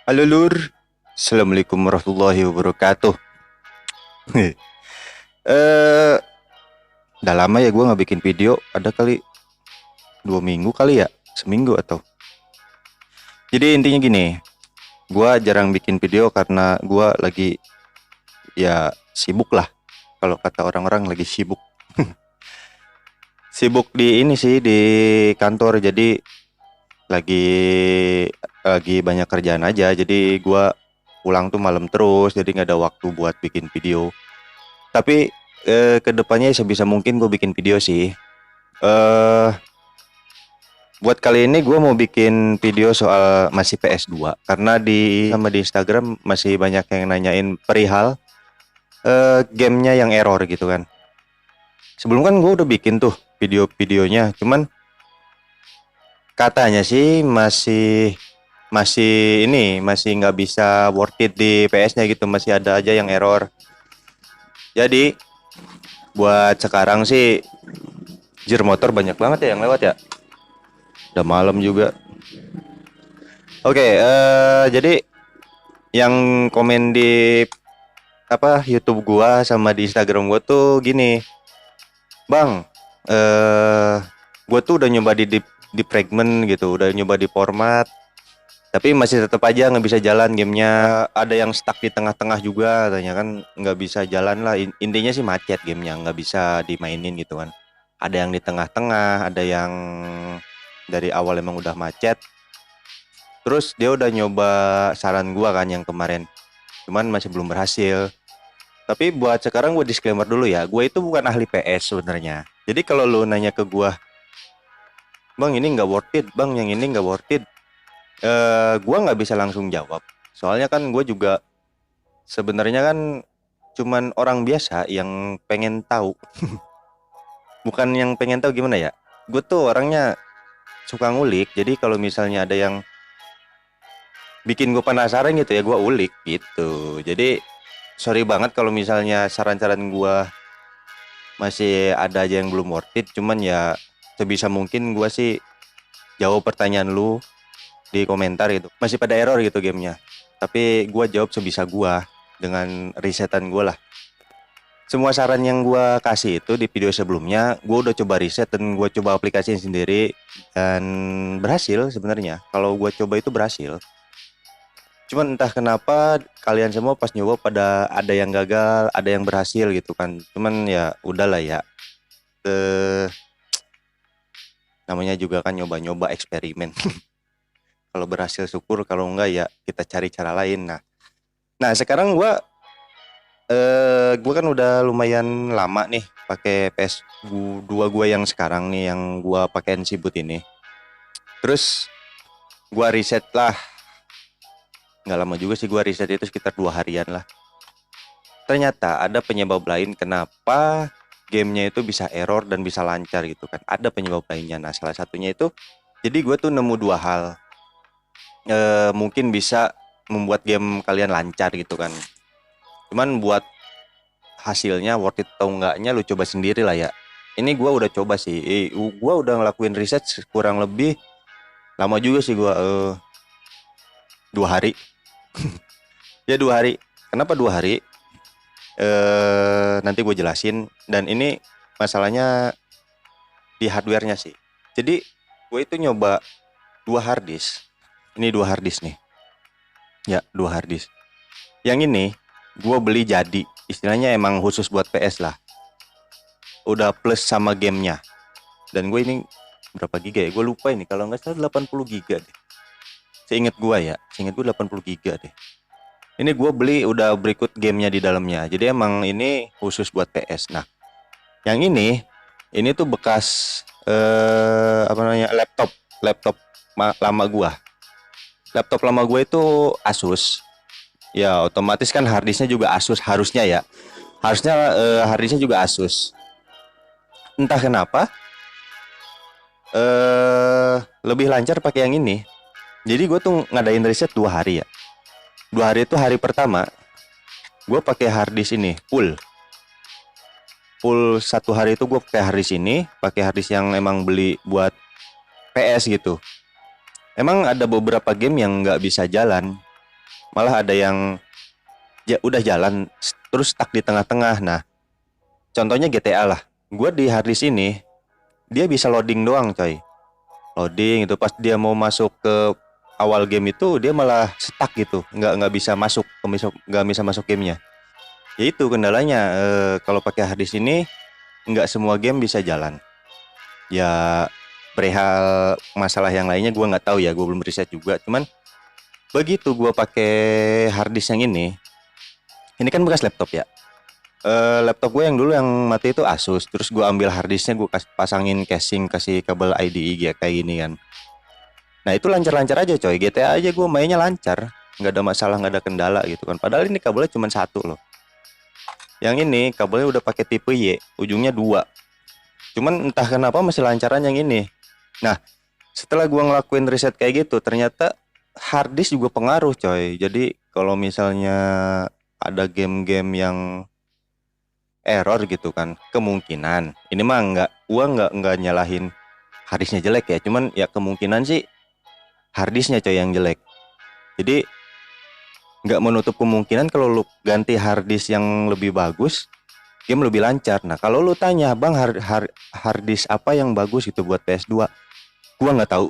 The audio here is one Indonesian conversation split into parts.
Halo Lur, Assalamualaikum warahmatullahi wabarakatuh. eh, Udah lama ya gue nggak bikin video, ada kali 2 minggu kali ya, seminggu atau. Jadi intinya gini, gue jarang bikin video karena gue lagi ya sibuk lah. Kalau kata orang-orang lagi sibuk, sibuk di ini sih di kantor. Jadi lagi lagi banyak kerjaan aja. Jadi gue pulang tuh malam terus, jadi nggak ada waktu buat bikin video. Tapi kedepannya sebisa mungkin gue bikin video sih. eh Buat kali ini gue mau bikin video soal masih PS2 karena di Instagram masih banyak yang nanyain perihal gamenya yang error gitu kan. Sebelum kan gue udah bikin tuh video-videonya, cuman katanya sih masih masih ini masih nggak bisa worth it di PS-nya gitu, masih ada aja yang error. Jadi buat sekarang sih jir motor banyak banget ya yang lewat ya. Udah malam juga. Oke, jadi yang komen di YouTube gua sama di Instagram gua tuh gini, Bang, gua tuh udah nyoba di fragment gitu, udah nyoba di format, tapi masih tetap aja nggak bisa jalan gamenya. Ada yang stuck di tengah-tengah juga, katanya kan nggak bisa jalan lah. Intinya sih macet gamenya, nggak bisa dimainin gitu kan. Ada yang di tengah-tengah, ada yang dari awal emang udah macet. Terus dia udah nyoba saran gua kan yang kemarin, cuman masih belum berhasil. Tapi buat sekarang gue disclaimer dulu ya, gue itu bukan ahli PS sebenarnya. Jadi kalau lu nanya ke gue, bang ini nggak worth it, bang yang ini nggak worth it, gue nggak bisa langsung jawab. Soalnya kan gue juga sebenarnya kan cuman orang biasa yang pengen tahu, bukan yang pengen tahu gimana ya. Gue tuh orangnya suka ngulik, jadi kalau misalnya ada yang bikin gue penasaran gitu ya, gue ulik gitu. Jadi sorry banget kalau misalnya saran-saran gue masih ada aja yang belum worth it, cuman ya sebisa mungkin gua sih jawab pertanyaan lu di komentar gitu. Masih pada error gitu gamenya, tapi gua jawab sebisa gua dengan risetan gua lah. Semua saran yang gua kasih itu di video sebelumnya gua udah coba riset dan gua coba aplikasiin sendiri, dan berhasil sebenarnya. Kalau gua coba itu berhasil, cuman entah kenapa kalian semua pas nyoba pada ada yang gagal ada yang berhasil gitu kan. Cuman ya udahlah ya, eh namanya juga kan nyoba-nyoba eksperimen. Kalau berhasil syukur, kalau enggak ya kita cari cara lain. Nah sekarang gua kan udah lumayan lama nih pakai PS2 gua yang sekarang nih, yang gua pakai Ensibut ini. Terus gua riset lah, nggak lama juga sih gua riset, itu sekitar 2 harian lah. Ternyata ada penyebab lain kenapa gamenya itu bisa error dan bisa lancar gitu kan. Ada penyebab lainnya. Nah salah satunya itu, jadi gue tuh nemu 2 hal mungkin bisa membuat game kalian lancar gitu kan. Cuman buat hasilnya worth it atau enggaknya lu coba sendiri lah ya. Ini gua udah coba sih. Gua udah ngelakuin riset kurang lebih lama juga sih gua, 2 hari. Ya 2 hari. Kenapa 2 hari? Nanti gue jelasin. Dan ini masalahnya di hardwarenya sih. Jadi gue itu nyoba 2 harddisk. Ini 2 harddisk nih. Ya 2 harddisk. Yang ini gue beli jadi, istilahnya emang khusus buat PS lah. Udah plus sama gamenya. Dan gue ini berapa giga ya? Gue lupa ini. Kalau nggak salah 80 giga deh. Seingat gue ya. Seingat gue 80 giga deh. Ini gue beli udah berikut gamenya di dalamnya. Jadi emang ini khusus buat PS. Nah, yang ini tuh bekas apa namanya, laptop lama gue. Laptop lama gue itu Asus. Ya otomatis kan harddisknya juga Asus harusnya ya. Harusnya harddisknya juga Asus. Entah kenapa lebih lancar pakai yang ini. Jadi gue tuh ngadain riset 2 hari ya. 2 hari itu hari pertama gue pakai harddisk ini full 1 hari itu gue pakai harddisk ini, pakai harddisk yang emang beli buat PS gitu. Emang ada beberapa game yang nggak bisa jalan, Malah ada yang udah jalan terus stuck di tengah-tengah. Nah, contohnya GTA lah. Gue di harddisk ini dia bisa loading doang, coy. Loading itu pas dia mau masuk ke awal game itu dia malah stuck gitu, nggak bisa masuk, nggak bisa masuk gamenya. Ya itu kendalanya, kalau pakai harddisk ini nggak semua game bisa jalan. Ya perihal masalah yang lainnya gue nggak tahu ya, gue belum riset juga. Cuman begitu gue pakai harddisk yang ini kan bekas laptop ya. Laptop gue yang dulu yang mati itu Asus, terus gue ambil harddisknya gue pasangin casing, kasih kabel IDE kayak gini kan. Nah itu lancar-lancar aja coy, GTA aja gue mainnya lancar, nggak ada masalah, nggak ada kendala gitu kan. Padahal ini kabelnya cuma satu loh. Yang ini kabelnya udah pakai tipe Y, ujungnya dua. Cuman entah kenapa masih lancaran yang ini. Nah setelah gue ngelakuin riset kayak gitu, ternyata harddisk juga pengaruh coy. Jadi kalau misalnya ada game-game yang error gitu kan, kemungkinan ini mah nggak nyalahin harddisknya jelek ya, cuman ya kemungkinan sih harddisknya coy yang jelek. Jadi nggak menutup kemungkinan kalau lu ganti harddisk yang lebih bagus, game lebih lancar. Nah kalau lu tanya bang harddisk apa yang bagus itu buat PS2, gua nggak tahu.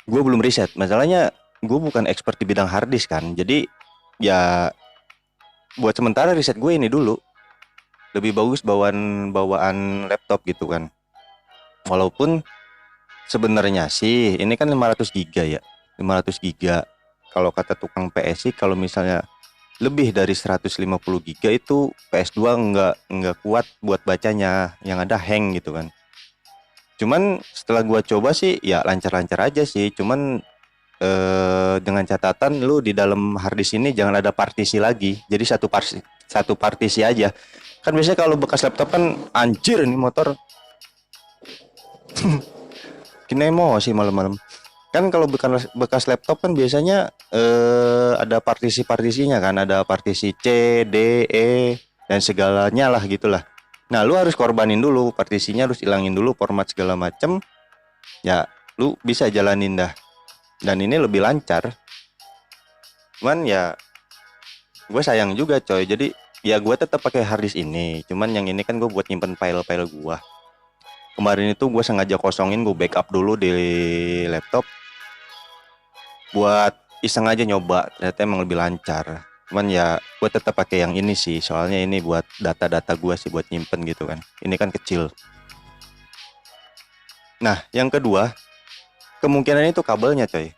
Gua belum riset, masalahnya gue bukan expert di bidang harddisk kan, jadi ya buat sementara riset gue ini dulu, lebih bagus bawaan bawaan laptop gitu kan. Walaupun sebenarnya sih ini kan 500 giga ya, 500 giga. Kalau kata tukang PS sih kalau misalnya lebih dari 150 giga itu PS2 nggak kuat buat bacanya, yang ada hang gitu kan. Cuman setelah gua coba sih ya lancar-lancar aja sih, cuman dengan catatan lu di dalam harddisk ini jangan ada partisi lagi. Jadi satu partisi aja. Kan biasanya kalau bekas laptop kan anjir ini motor kena emosi malam-malam. Kan kalau bekas laptop kan biasanya ada partisi-partisinya kan, ada partisi C, D, E dan segalanya lah gitulah. Nah, lu harus korbanin dulu partisinya, harus ilangin dulu format segala macem. Ya, lu bisa jalanin dah. Dan ini lebih lancar. Cuman ya gue sayang juga coy. Jadi ya gue tetap pakai harddisk ini. Cuman yang ini kan gue buat nyimpen file-file gue. Kemarin itu gue sengaja kosongin, gue backup dulu di laptop buat iseng aja nyoba, ternyata emang lebih lancar. Cuman ya gue tetap pakai yang ini sih, soalnya ini buat data-data gue sih, buat nyimpen gitu kan. Ini kan kecil. Nah yang kedua, kemungkinan itu kabelnya coy,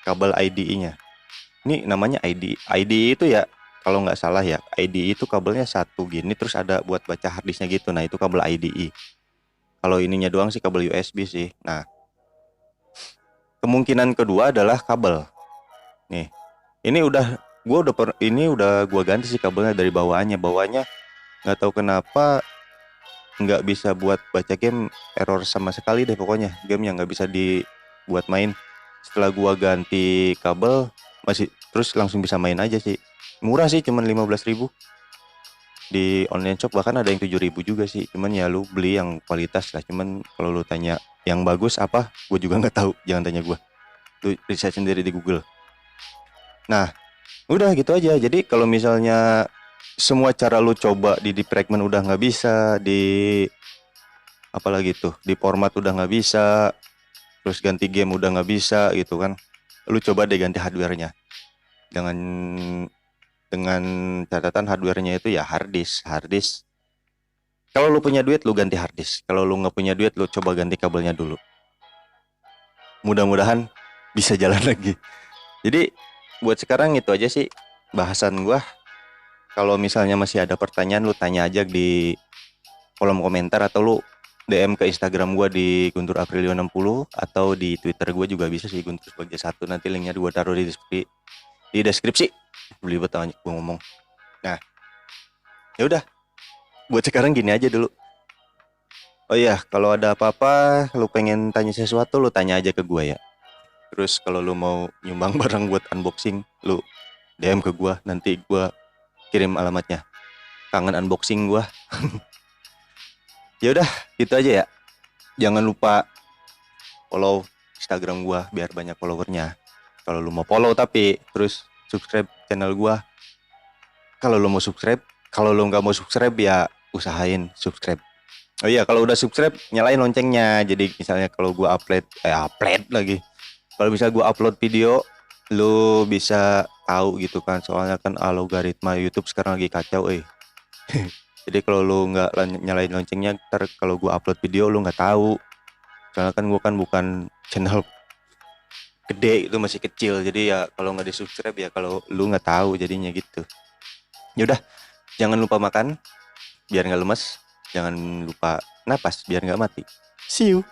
kabel IDE-nya. Ini namanya IDE itu ya, kalau nggak salah ya, IDE itu kabelnya satu gini, terus ada buat baca harddisknya gitu. Nah itu kabel IDE. Kalau ininya doang sih kabel USB sih. Nah kemungkinan kedua adalah kabel. Nih, ini udah gua ganti sih kabelnya dari bawaannya nggak tahu kenapa nggak bisa buat baca game, error sama sekali deh pokoknya, game yang nggak bisa dibuat main. Setelah gua ganti kabel masih terus langsung bisa main aja sih, murah sih cuman 15.000 di online shop, bahkan ada yang 7.000 juga sih. Cuman ya lu beli yang kualitas lah. Cuman kalau lu tanya yang bagus apa, gue juga nggak tahu, jangan tanya gua, lu riset sendiri di Google. Nah udah gitu aja. Jadi kalau misalnya semua cara lu coba di fragment udah nggak bisa, di apalagi tuh di format udah nggak bisa, terus ganti game udah nggak bisa gitu kan, lu coba deh ganti hardwarenya. Dengan dengan catatan hardwarenya itu ya harddisk. Kalau lu punya duit lu ganti harddisk, kalau lu nggak punya duit lu coba ganti kabelnya dulu, mudah-mudahan bisa jalan lagi. Jadi buat sekarang itu aja sih bahasan gua. Kalau misalnya masih ada pertanyaan lu tanya aja di kolom komentar, atau lu DM ke Instagram gua di Guntur Aprilio 60, atau di Twitter gua juga bisa sih, Guntur sebagai satu. Nanti linknya gua taruh di deskripsi. Belibet banget gua ngomong. Nah, ya udah. Buat sekarang gini aja dulu. Oh iya, kalau ada apa-apa, lu pengen tanya sesuatu, lu tanya aja ke gua ya. Terus kalau lu mau nyumbang barang buat unboxing, lu DM ke gua, nanti gua kirim alamatnya. Kangen unboxing gua. Ya udah, gitu aja ya. Jangan lupa follow Instagram gua biar banyak followernya. Kalau lu mau follow tapi terus subscribe channel gua. Kalau lo mau subscribe, kalau lo nggak mau subscribe ya usahain subscribe. Oh iya, kalau udah subscribe nyalain loncengnya. Jadi misalnya kalau gua upload lagi. Kalau bisa gua upload video, lo bisa tahu gitu kan. Soalnya kan algoritma YouTube sekarang lagi kacau, Jadi kalau lo nggak nyalain loncengnya, ntar kalau gua upload video lo nggak tahu. Soalnya kan gua kan bukan channel gede, itu masih kecil. Jadi ya kalau nggak di subscribe ya kalau lu nggak tahu jadinya gitu. Ya udah, jangan lupa makan biar nggak lemes, jangan lupa napas biar nggak mati. See you.